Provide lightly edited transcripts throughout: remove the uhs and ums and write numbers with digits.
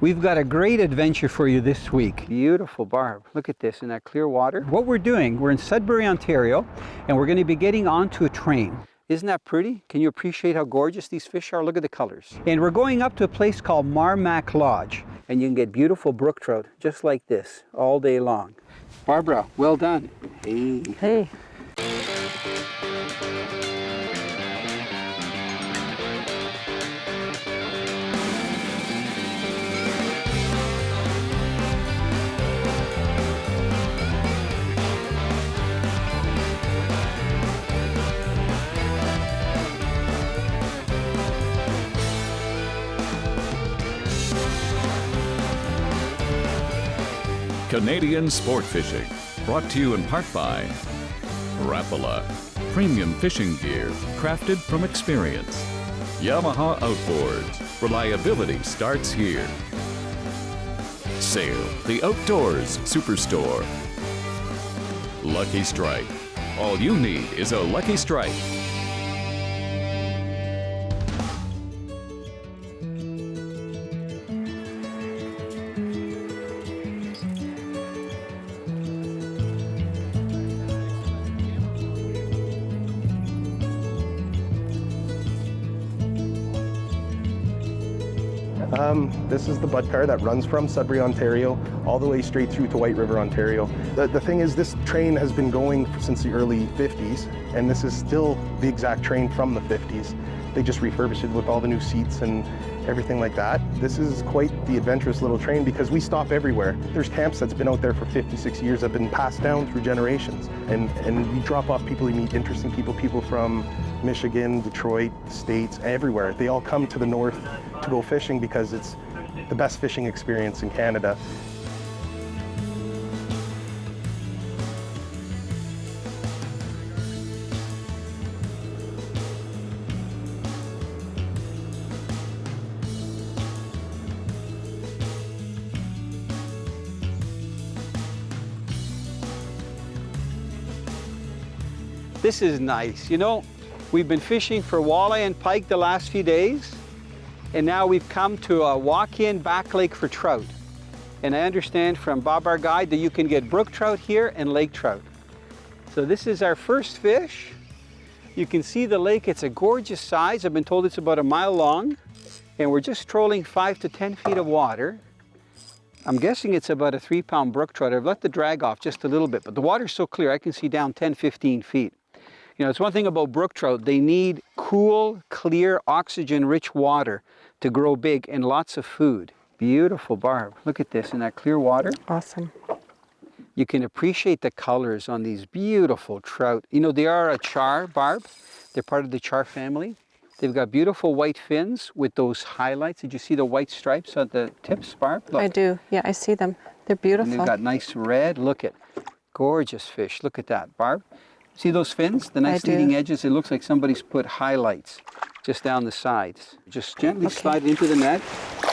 We've got a great adventure for you this week. Beautiful barb. Look at this in that clear water. What we're doing, we're in Sudbury, Ontario, and we're going to be getting onto a train. Isn't that pretty? Can you appreciate how gorgeous these fish are? Look at the colors. And we're going up to a place called Marmac Lodge, and you can get beautiful brook trout just like this all day long. Barbara, well done. Hey. Hey. Canadian Sport Fishing, brought to you in part by Rapala, premium fishing gear crafted from experience. Yamaha Outboards, reliability starts here. Sail, the outdoors superstore. Lucky Strike, all you need is a Lucky Strike. This is the Bud car that runs from Sudbury, Ontario, all the way straight through to White River, Ontario. The thing is, this train has been going since the early 50s, and this is still the exact train from the 50s. They just refurbished it with all the new seats and everything like that. This is quite the adventurous little train because we stop everywhere. There's camps that's been out there for 56 years that have been passed down through generations. And you drop off people, you meet interesting people from Michigan, Detroit, States, everywhere. They all come to the north to go fishing because it's the best fishing experience in Canada. This is nice. You know, we've been fishing for walleye and pike the last few days, and now we've come to a walk-in back lake for trout. And I understand from Bob, our guide, that you can get brook trout here and lake trout. So this is our first fish. You can see the lake. It's a gorgeous size. I've been told it's about a mile long, and we're just trolling 5 to 10 feet of water. I'm guessing it's about a 3-pound brook trout. I've let the drag off just a little bit, but the water's so clear I can see down 10, 15 feet. You know, it's one thing about brook trout. They need cool, clear, oxygen-rich water to grow big and lots of food. Beautiful barb. Look at this in that clear water. Awesome. You can appreciate the colors on these beautiful trout. You know, they are a char barb. They're part of the char family. They've got beautiful white fins with those highlights. Did you see the white stripes at the tips, Barb? Look. I do. Yeah, I see them. They're beautiful. And they've got nice red. Look at gorgeous fish. Look at that, Barb. See those fins? The nice leading edges? It looks like somebody's put highlights just down the sides. Just gently slide it into the net.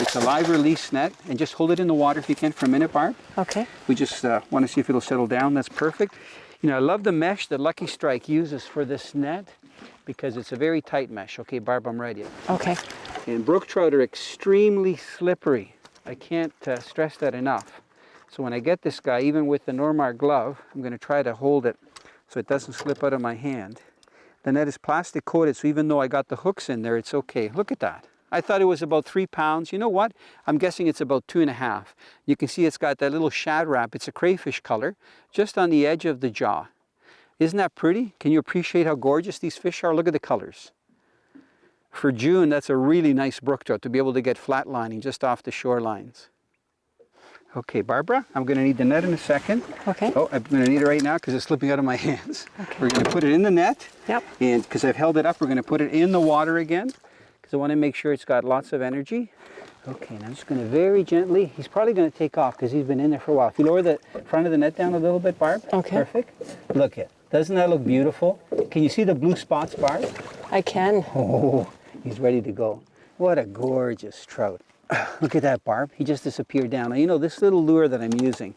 It's a live release net, and just hold it in the water if you can for a minute, Barb. Okay. We just want to see if it'll settle down. That's perfect. You know, I love the mesh that Lucky Strike uses for this net because it's a very tight mesh. Okay, Barb, I'm ready. Okay. And brook trout are extremely slippery. I can't stress that enough. So when I get this guy, even with the Normark glove, I'm going to try to hold it so it doesn't slip out of my hand. The net is plastic coated, so even though I got the hooks in there, it's okay. Look at that. I thought it was about 3 pounds. You know what? I'm guessing it's about 2.5. You can see it's got that little shad wrap. It's a crayfish color, just on the edge of the jaw. Isn't that pretty? Can you appreciate how gorgeous these fish are? Look at the colors. For June, that's a really nice brook trout to be able to get flatlining just off the shorelines. Okay, Barbara, I'm going to need the net in a second. Okay. Oh, I'm going to need it right now because it's slipping out of my hands. Okay. We're going to put it in the net. Yep. And because I've held it up, we're going to put it in the water again because I want to make sure it's got lots of energy. Okay, and I'm just going to very gently, he's probably going to take off because he's been in there for a while. If you lower the front of the net down a little bit, Barb. Okay. Perfect. Look it. Doesn't that look beautiful? Can you see the blue spots, Barb? I can. Oh, he's ready to go. What a gorgeous trout. Look at that, Barb. He just disappeared down. Now, you know, this little lure that I'm using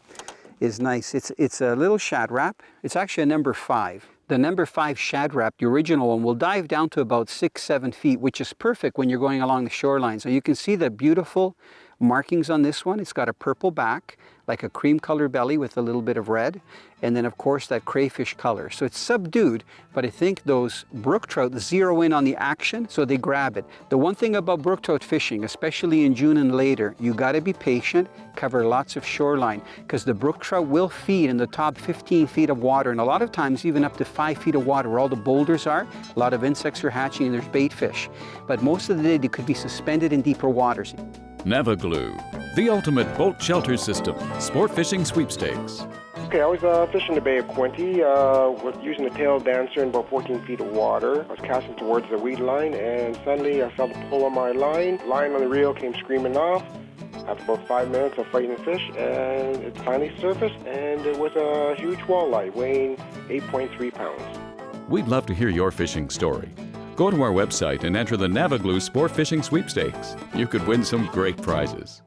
is nice. It's a little shad wrap. It's actually a number 5. The number 5 shad wrap, the original one, will dive down to about 6-7 feet, which is perfect when you're going along the shoreline. So you can see the beautiful markings on this one. It's got a purple back, like a cream color belly with a little bit of red, and then of course that crayfish color. So it's subdued, but I think those brook trout zero in on the action, so they grab it. The one thing about brook trout fishing, especially in June and later, you got to be patient, cover lots of shoreline, because the brook trout will feed in the top 15 feet of water, and a lot of times even up to 5 feet of water where all the boulders are. A lot of insects are hatching and there's bait fish, but most of the day they could be suspended in deeper waters. Navaglue, the ultimate boat shelter system. Sport fishing sweepstakes. Okay, I was fishing the Bay of Quinte, using a tail dancer in about 14 feet of water. I was casting towards the weed line, and suddenly I felt a pull on my line. Line on the reel came screaming off. After about 5 minutes of fighting the fish, and it finally surfaced, and it was a huge walleye weighing 8.3 pounds. We'd love to hear your fishing story. Go to our website and enter the Navaglue Sport Fishing Sweepstakes. You could win some great prizes.